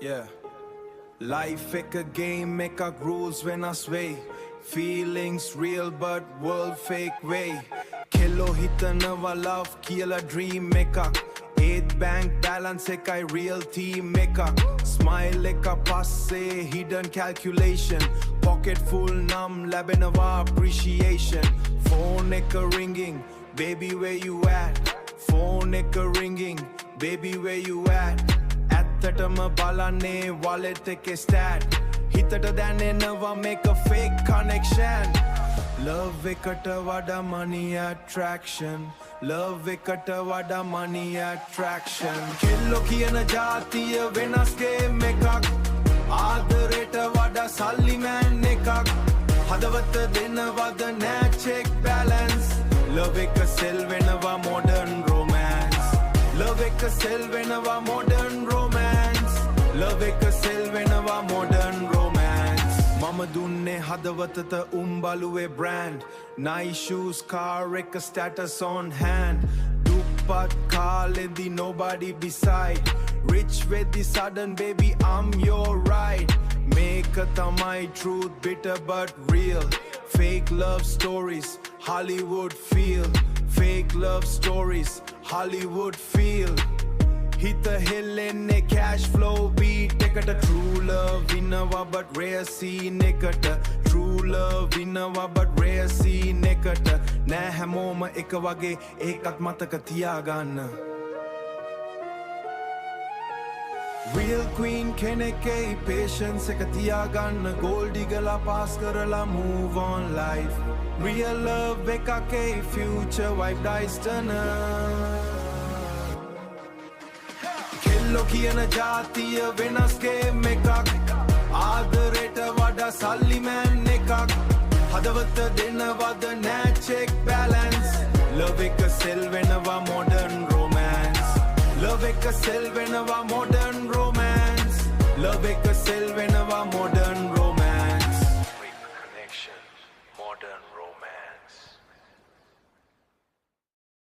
Yeah. Life ek a game, ekak rules venas way. Feelings real but world fake way. Kello hitanawa love kiyala dream ekak. 8 bank balance ekai real team ekak. Smile eka passe hidden calculation. Pocket full nam labenawa appreciation. Phone eka ringing, baby where you at? Phone eka ringing, baby where you at? ඇත්තටම බලන්නේ wallet එකේ stat. හිතට දැනෙනවා make a fake connection. Love එකට වඩා money attraction. Love එකට වඩා money attraction. කෙල්ලෝ කියන ජාතිය වෙනස් game එකක්. ආදරයට වඩා සල්ලි man එකක්. හදවත දෙනවද නෑ check balance. Love එක sell වෙනවා modern romance. Love එක sell වෙනවා modern romance. Love එක sell වෙනවා modern romance. මම දුන්නේ හදවතට උම්බලුවේ brand. Nice shoes, car එක status on hand. දුප්පත් කාලෙදි nobody beside. Rich with the sudden baby I'm your ride. මේක තමයි truth bitter but real. Fake love stories, Hollywood feel. Fake love stories, Hollywood feel. Hita helenne cash flow beat ekata. True love innawa but rare scene ekata. True love innawa but rare scene ekata. Nෑ හැමෝම එක වගේ ඒකත් මතක තියාගන්න. Real queen කෙනෙක්ගේ patience එක තියාගන්න. Gold diggerලා pass කරලා move on life. Real love එකකේ future wipe dice turner. කෙල්ලෝ කියන ජාතිය වෙනස් game එකක්. ආදරයට වඩා සල්ලි man එකක්. හදවත දෙනවද නෑ check balance. Love එක sell වෙනවා modern romance. Love එක sell වෙනවා modern romance. Love එක sell වෙනවා